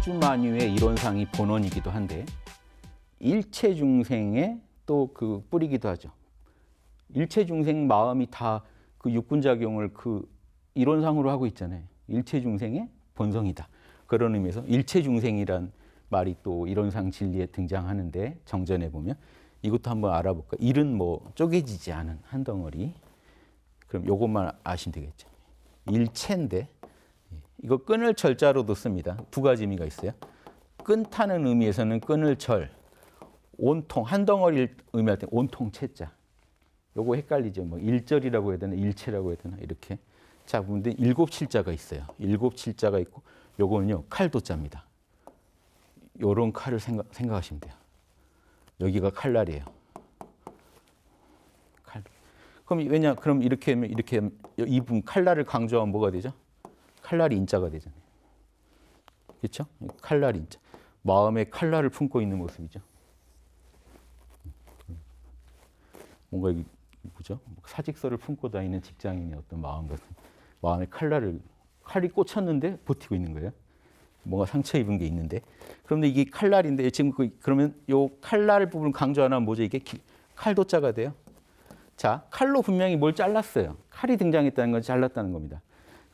우주만유의 이론상이 본원이기도 한데 일체중생의 또 그 뿌리기도 하죠. 일체중생 마음이 다 그 육군작용을 그 이론상으로 하고 있잖아요. 일체중생의 본성이다. 그런 의미에서 일체중생이란 말이 또 이론상 진리에 등장하는데 정전에 보면 이것도 한번 알아볼까. 일은 뭐 쪼개지지 않은 한 덩어리. 그럼 요것만 아시면 되겠죠. 일체인데 이거 끈을 철자로도 씁니다. 두 가지 의미가 있어요. 끈타는 의미에서는 끈을 철, 온통 한 덩어리를 의미할 때 온통 채자. 요거 헷갈리죠. 뭐 일절이라고 해야 되나 일체라고 해야 되나 이렇게. 자, 근데 일곱 칠자가 있어요. 일곱 칠자가 있고 요거는요 칼도자입니다. 요런 칼을 생각하시면 돼요. 여기가 칼날이에요. 칼. 그럼 이렇게 하면 이 부분 칼날을 강조하면 뭐가 되죠? 칼날이 인자가 되잖아요. 그렇죠? 칼날 인자. 마음에 칼날을 품고 있는 모습이죠. 뭔가 뭐죠? 사직서를 품고 다니는 직장인의 어떤 마음 같은 마음에 칼이 꽂혔는데 버티고 있는 거예요. 뭔가 상처 입은 게 있는데. 그런데 이게 칼날인데 지금 그러면 요 칼날 부분 강조하면 뭐죠? 이게 칼도자가 돼요. 자, 칼로 분명히 뭘 잘랐어요. 칼이 등장했다는 건 잘랐다는 겁니다.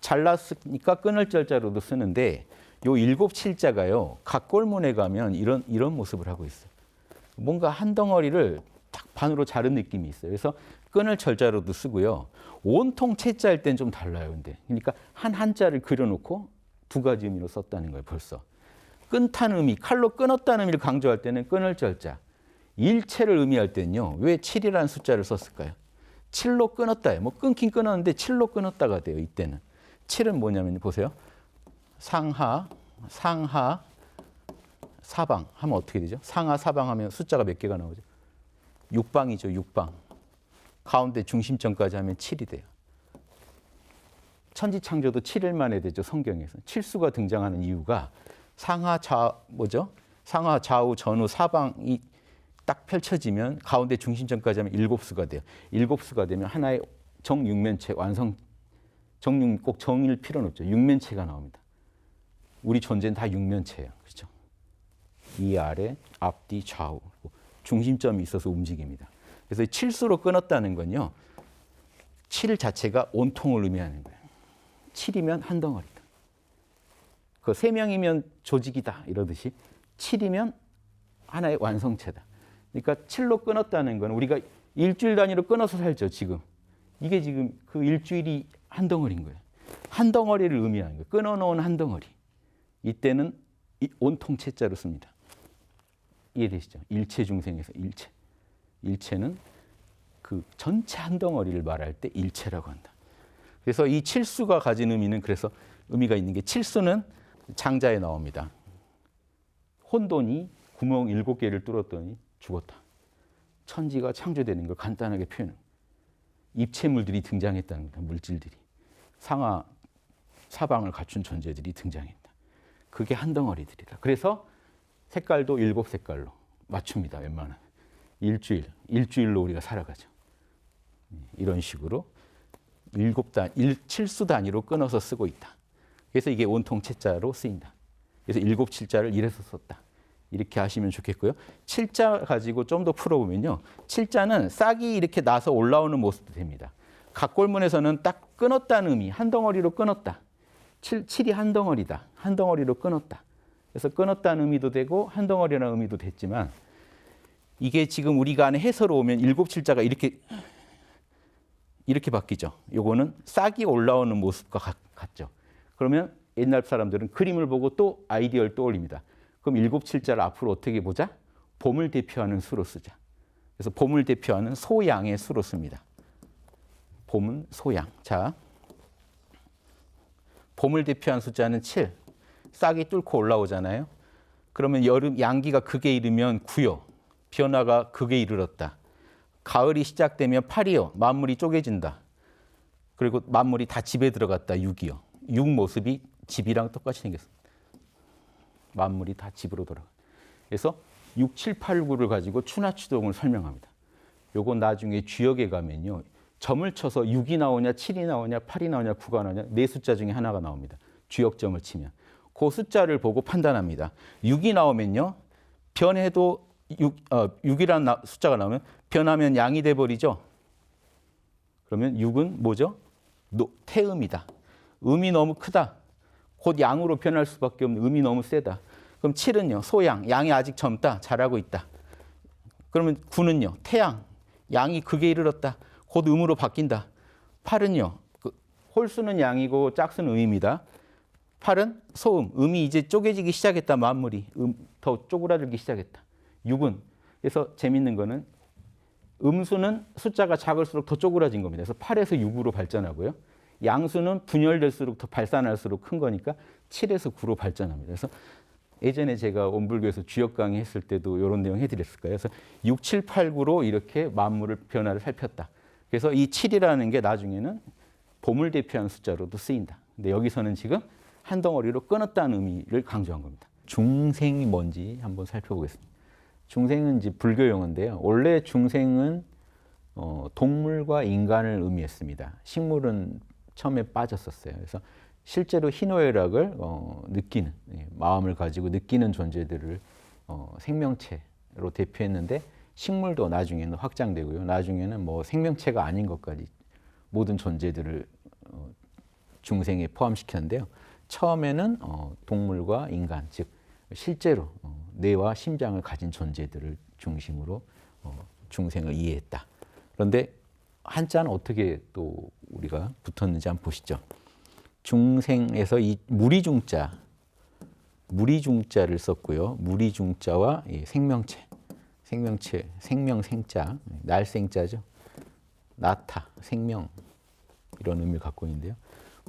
잘랐으니까 끈을 절자로도 쓰는데 요 일곱 칠자가요. 각골문에 가면 이런 모습을 하고 있어요. 뭔가 한 덩어리를 딱 반으로 자른 느낌이 있어요. 그래서 끈을 절자로도 쓰고요. 온통 채자일 땐 좀 달라요. 근데 그러니까 한자를 그려놓고 두 가지 의미로 썼다는 거예요. 벌써. 끈탄 의미, 칼로 끊었다는 의미를 강조할 때는 끈을 절자. 일체를 의미할 때는요. 왜 7이라는 숫자를 썼을까요? 7로 끊었다예요. 뭐 끊긴 끊었는데 7로 끊었다가 돼요. 이때는. 7은 뭐냐면 보세요. 상하, 사방 하면 어떻게 되죠? 상하, 사방 하면 숫자가 몇 개가 나오죠? 6방이죠. 6방. 가운데 중심점까지 하면 7이 돼요. 천지창조도 7일 만에 되죠. 성경에서. 칠수가 등장하는 이유가 상하 좌우 전후 사방이 딱 펼쳐지면 가운데 중심점까지 하면 7수가 돼요. 7수가 되면 하나의 정육면체 완성. 꼭 정일 필요는 없죠. 육면체가 나옵니다. 우리 존재는 다 육면체예요. 그렇죠? 이 아래 앞뒤 좌우 중심점이 있어서 움직입니다. 그래서 칠수로 끊었다는 건요. 7 자체가 온통을 의미하는 거예요. 7이면 한 덩어리다. 그 3명이면 조직이다 이러듯이 7이면 하나의 완성체다. 그러니까 7로 끊었다는 건 우리가 일주일 단위로 끊어서 살죠. 지금. 이게 지금 그 일주일이 한 덩어리인 거예요. 한 덩어리를 의미하는 거예요. 끊어놓은 한 덩어리. 이때는 온통 채자로 씁니다. 이해되시죠? 일체 중생에서 일체. 일체는 그 전체 한 덩어리를 말할 때 일체라고 한다. 그래서 이 칠수가 가진 의미는 그래서 의미가 있는 게 칠수는 장자에 나옵니다. 혼돈이 구멍 7개를 뚫었더니 죽었다. 천지가 창조되는 걸 간단하게 표현합니다. 입체물들이 등장했다는 겁니다. 물질들이. 상하, 사방을 갖춘 존재들이 등장했다. 그게 한 덩어리들이다. 그래서 색깔도 7색깔로 맞춥니다. 웬만하면. 일주일로 우리가 살아가죠. 이런 식으로 칠수 단위로 끊어서 쓰고 있다. 그래서 이게 온통 채자로 쓰인다. 그래서 7칠자를 이래서 썼다. 이렇게 하시면 좋겠고요. 칠자 가지고 좀 더 풀어보면요. 칠자는 싹이 이렇게 나서 올라오는 모습도 됩니다. 각골문에서는 딱 끊었다는 의미, 한 덩어리로 끊었다. 7이 한 덩어리다. 한 덩어리로 끊었다. 그래서 끊었다는 의미도 되고 한 덩어리라는 의미도 됐지만 이게 지금 우리가 안에 해서로 오면 7칠자가 이렇게 바뀌죠. 요거는 싹이 올라오는 모습과 같죠. 그러면 옛날 사람들은 그림을 보고 또 아이디어를 떠올립니다. 그럼 7칠자를 앞으로 어떻게 보자? 봄을 대표하는 수로 쓰자. 그래서 봄을 대표하는 소양의 수로 씁니다. 봄은 소양. 자, 봄을 대표하는 숫자는 7. 싹이 뚫고 올라오잖아요. 그러면 여름 양기가 극에 이르면 9요. 변화가 극에 이르렀다. 가을이 시작되면 8이요. 만물이 쪼개진다. 그리고 만물이 다 집에 들어갔다. 6이요. 6 모습이 집이랑 똑같이 생겼습니다. 만물이 다 집으로 돌아가. 그래서 6, 7, 8, 9를 가지고 추나추동을 설명합니다. 요거 나중에 주역에 가면요. 점을 쳐서 6이 나오냐, 7이 나오냐, 8이 나오냐, 9가 나오냐 네 숫자 중에 하나가 나옵니다. 주역점을 치면. 그 숫자를 보고 판단합니다. 6이 나오면요. 변해도 6이라는 숫자가 나오면 변하면 양이 돼버리죠. 그러면 6은 뭐죠? 태음이다. 음이 너무 크다. 곧 양으로 변할 수밖에 없는 음이 너무 세다. 그럼 7은요. 소양. 양이 아직 젊다. 잘하고 있다. 그러면 9는요. 태양. 양이 극에 이르렀다. 곧 음으로 바뀐다. 8은요. 홀수는 양이고 짝수는 음입니다. 8은 소음. 음이 이제 쪼개지기 시작했다. 만물이. 더 쪼그라들기 시작했다. 6은 그래서 재밌는 거는 음수는 숫자가 작을수록 더 쪼그라진 겁니다. 그래서 8에서 6으로 발전하고요. 양수는 분열될수록 더 발산할수록 큰 거니까 7에서 9로 발전합니다. 그래서 예전에 제가 원불교에서 주역 강의 했을 때도 이런 내용 해드렸을 거예요. 그래서 6, 7, 8, 9로 이렇게 만물을 변화를 살폈다. 그래서 이 7이라는 게 나중에는 봄을 대표하는 숫자로도 쓰인다. 근데 여기서는 지금 한 덩어리로 끊었다는 의미를 강조한 겁니다. 중생이 뭔지 한번 살펴보겠습니다. 중생은 이제 불교 용어인데요. 원래 중생은 동물과 인간을 의미했습니다. 식물은 처음에 빠졌었어요. 그래서 실제로 희노애락을 느끼는, 마음을 가지고 느끼는 존재들을 생명체로 대표했는데 식물도 나중에는 확장되고요. 나중에는 뭐 생명체가 아닌 것까지 모든 존재들을 중생에 포함시켰는데요. 처음에는 동물과 인간, 즉 실제로 뇌와 심장을 가진 존재들을 중심으로 중생을 이해했다. 그런데 한자는 어떻게 또 우리가 붙었는지 한번 보시죠. 중생에서 이 무리중자를 썼고요. 무리중자와 생명체, 생명생자, 날생자죠. 나타, 생명 이런 의미를 갖고 있는데요.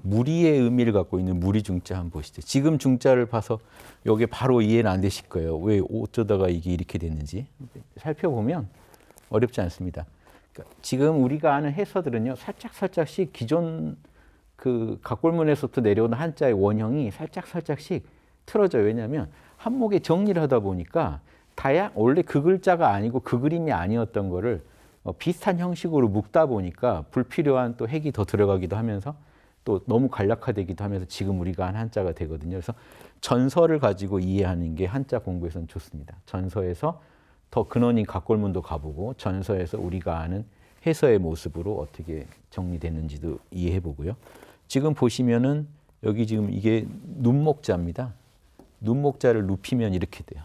무리의 의미를 갖고 있는 무리중자 한번 보시죠. 지금 중자를 봐서 이게 바로 이해는 안 되실 거예요. 왜 어쩌다가 이게 이렇게 됐는지 살펴보면 어렵지 않습니다. 그러니까 지금 우리가 아는 해서들은요, 살짝씩 기존 그 각골문에서부터 내려오는 한자의 원형이 살짝씩 틀어져요. 왜냐하면 한목에 정리를 하다 보니까 원래 그 글자가 아니고 그 그림이 아니었던 거를 비슷한 형식으로 묶다 보니까 불필요한 또 핵이 더 들어가기도 하면서 또 너무 간략화되기도 하면서 지금 우리가 한 한자가 되거든요. 그래서 전서를 가지고 이해하는 게 한자 공부에서는 좋습니다. 전서에서 더 근원인 각골문도 가보고 전서에서 우리가 아는 해서의 모습으로 어떻게 정리되는지도 이해해 보고요. 지금 보시면은 여기 지금 이게 눈목자입니다. 눈목자를 눕히면 이렇게 돼요.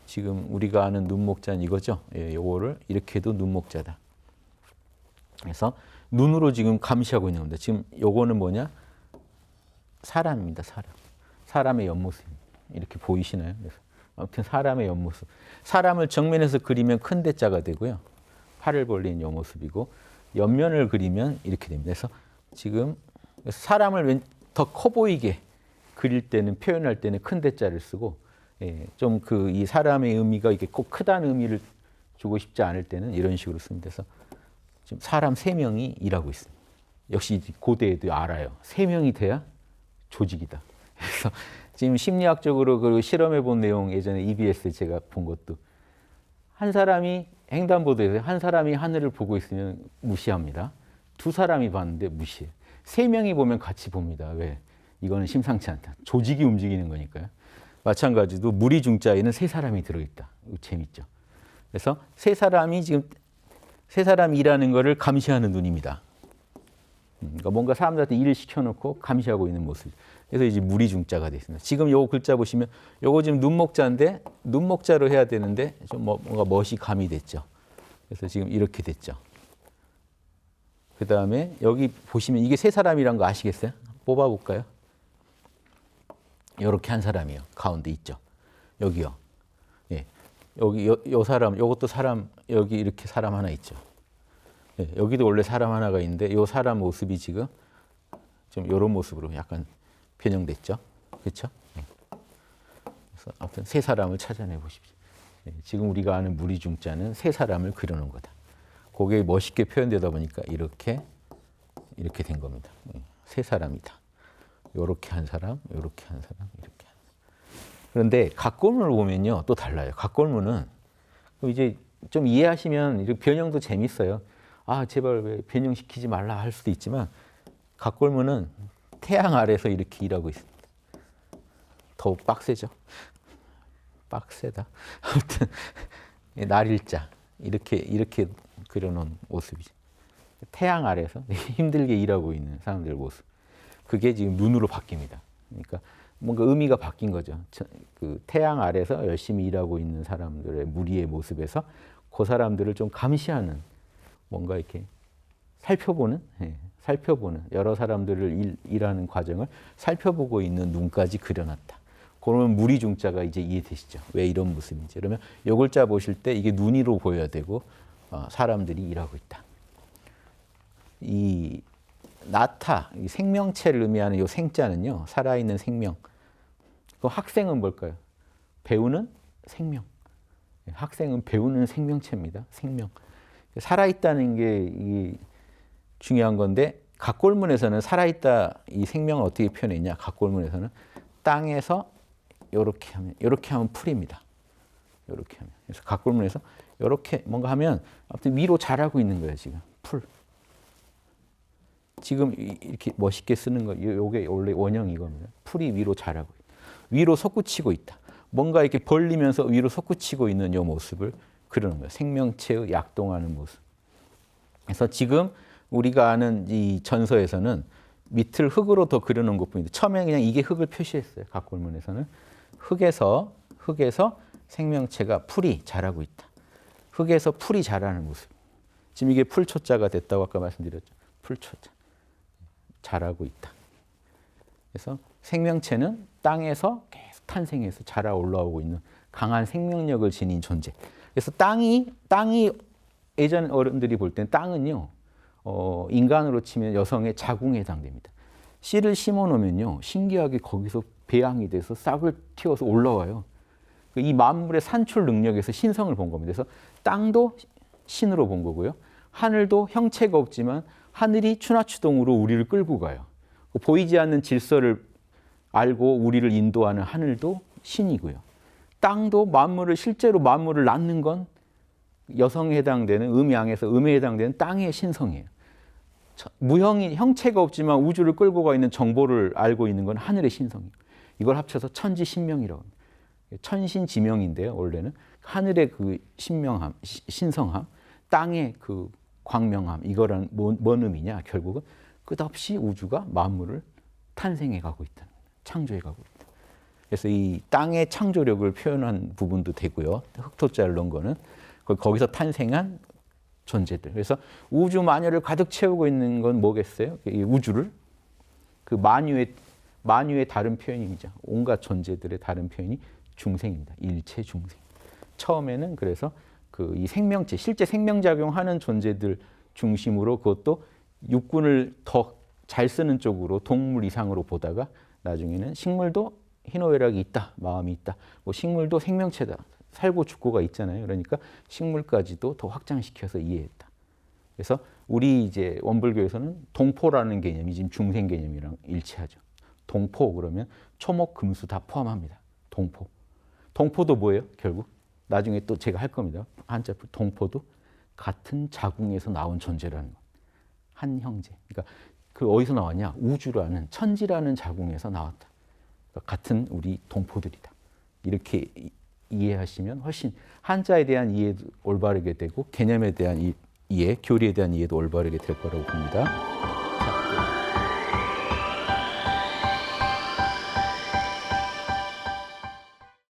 지금 우리가 아는 눈목자는 이거죠. 예, 요거를 이렇게 해도 눈목자다. 그래서 눈으로 지금 감시하고 있는 겁니다. 지금 요거는 뭐냐? 사람입니다. 사람의 옆모습. 이렇게 보이시나요? 그래서 아무튼 사람의 옆모습. 사람을 정면에서 그리면 큰 대자가 되고요. 팔을 벌린 옆모습이고 옆면을 그리면 이렇게 됩니다. 그래서 지금 사람을 더 커 보이게 그릴 때는 표현할 때는 큰 대자를 쓰고 좀 이 사람의 의미가 이게 꼭 크다는 의미를 주고 싶지 않을 때는 이런 식으로 씁니다. 그래서 지금 사람 3명이 일하고 있습니다. 역시 고대에도 알아요. 3명이 돼야 조직이다. 그래서 지금 심리학적으로 그 실험해 본 내용 예전에 EBS 제가 본 것도 한 사람이 횡단보도에서 한 사람이 하늘을 보고 있으면 무시합니다. 2사람이 봤는데 무시해요. 3명이 보면 같이 봅니다. 왜? 이거는 심상치 않다. 조직이 움직이는 거니까요. 마찬가지로 무리중자에는 3사람이 들어있다. 재밌죠. 그래서 3사람이 일하는 거를 감시하는 눈입니다. 그러니까 뭔가 사람들한테 일을 시켜놓고 감시하고 있는 모습. 그래서 이제 무리중자가 되어 있습니다. 지금 요 글자 보시면 요거 지금 눈목자인데 눈목자로 해야 되는데 좀 뭔가 멋이 가미됐죠. 그래서 지금 이렇게 됐죠. 그 다음에 여기 보시면 이게 3사람이란 거 아시겠어요? 뽑아볼까요? 이렇게 한 사람이요. 가운데 있죠. 여기요. 예. 여기 요 사람, 요것도 사람, 여기 이렇게 사람 하나 있죠. 예. 여기도 원래 사람 하나가 있는데 요 사람 모습이 지금 좀 이런 모습으로 약간 변형됐죠. 그렇죠? 예. 그래서 아무튼 3사람을 찾아내 보십시오. 예. 지금 우리가 아는 무리중자는 3사람을 그려놓은 거다. 그게 멋있게 표현되다 보니까 이렇게 된 겁니다. 3사람이다. 요렇게 한 사람, 요렇게 한 사람, 이렇게 한 사람. 그런데 각골문을 보면요, 또 달라요. 각골문은 이제 좀 이해하시면 변형도 재밌어요. 아, 제발 왜 변형시키지 말라 할 수도 있지만 각골문은 태양 아래서 이렇게 일하고 있습니다. 더욱 빡세죠. 빡세다. 아무튼 날일자 이렇게 그려놓은 모습이죠. 태양 아래서 힘들게 일하고 있는 사람들의 모습. 그게 지금 눈으로 바뀝니다. 그러니까 뭔가 의미가 바뀐 거죠. 그 태양 아래서 열심히 일하고 있는 사람들의 무리의 모습에서 그 사람들을 좀 감시하는 뭔가 이렇게 살펴보는 여러 사람들을 일하는 과정을 살펴보고 있는 눈까지 그려놨다. 그러면 무리중자가 이제 이해되시죠? 왜 이런 모습인지. 그러면 요 글자 보실 때 이게 눈으로 보여야 되고 사람들이 일하고 있다. 이 나타, 이 생명체를 의미하는 이 생자는요, 살아있는 생명. 그 학생은 뭘까요? 배우는 생명. 학생은 배우는 생명체입니다. 생명. 살아있다는 게 중요한 건데, 각골문에서는 살아있다, 이 생명을 어떻게 표현했냐? 각골문에서는 땅에서 이렇게 하면 풀입니다. 이렇게 하면. 그래서 각골문에서 이렇게 뭔가 하면 아무튼 위로 자라고 있는 거예요, 지금. 풀. 지금 이렇게 멋있게 쓰는 거, 이게 원래 원형 이겁니다. 풀이 위로 자라고 있다. 위로 솟구치고 있다. 뭔가 이렇게 벌리면서 위로 솟구치고 있는 이 모습을 그리는 거예요. 생명체의 약동하는 모습. 그래서 지금 우리가 아는 이 전서에서는 밑을 흙으로 더 그려놓은 것뿐인데 처음에 그냥 이게 흙을 표시했어요. 각골문에서는 흙에서 생명체가 풀이 자라고 있다. 흙에서 풀이 자라는 모습. 지금 이게 풀초자가 됐다고 아까 말씀드렸죠. 풀초자. 자라고 있다. 그래서 생명체는 땅에서 계속 탄생해서 자라 올라오고 있는 강한 생명력을 지닌 존재. 그래서 땅이 예전 어른들이 볼 때는 땅은요, 인간으로 치면 여성의 자궁에 해당됩니다. 씨를 심어 놓으면요, 신기하게 거기서 배양이 돼서 싹을 틔워서 올라와요. 이 만물의 산출 능력에서 신성을 본 겁니다. 그래서 땅도 신으로 본 거고요. 하늘도 형체가 없지만 하늘이 추나추동으로 우리를 끌고 가요. 보이지 않는 질서를 알고 우리를 인도하는 하늘도 신이고요. 땅도 실제로 만물을 낳는 건 여성에 해당되는 음양에서 음에 해당되는 땅의 신성이에요. 형체가 없지만 우주를 끌고 가 있는 정보를 알고 있는 건 하늘의 신성이에요. 이걸 합쳐서 천지신명이라고 합니다. 천신지명인데요, 원래는 하늘의 그 신성함, 땅의 그 광명함, 이거란 뭔 의미냐? 결국은 끝없이 우주가 만물을 탄생해 가고 있다, 창조해 가고 있다. 그래서 이 땅의 창조력을 표현한 부분도 되고요. 흑토자를 넣은 거는 거기서 탄생한 존재들. 그래서 우주 만유를 가득 채우고 있는 건 뭐겠어요? 이 우주를 그 만유의 다른 표현이죠. 온갖 존재들의 다른 표현이 중생입니다. 일체 중생. 처음에는 그래서 이 생명체, 실제 생명작용하는 존재들 중심으로 그것도 육군을 더 잘 쓰는 쪽으로 동물 이상으로 보다가 나중에는 식물도 희노애락이 있다, 마음이 있다. 식물도 생명체다. 살고 죽고가 있잖아요. 그러니까 식물까지도 더 확장시켜서 이해했다. 그래서 우리 이제 원불교에서는 동포라는 개념이 지금 중생 개념이랑 일치하죠. 동포 그러면 초목, 금수 다 포함합니다. 동포. 동포도 뭐예요? 결국 나중에 또 제가 할 겁니다. 한자풀 동포도 같은 자궁에서 나온 존재라는 것. 한 형제. 그러니까 그 어디서 나왔냐? 우주라는 천지라는 자궁에서 나왔다. 그러니까 같은 우리 동포들이다. 이렇게 이해하시면 훨씬 한자에 대한 이해도 올바르게 되고 개념에 대한 이해, 교리에 대한 이해도 올바르게 될 거라고 봅니다.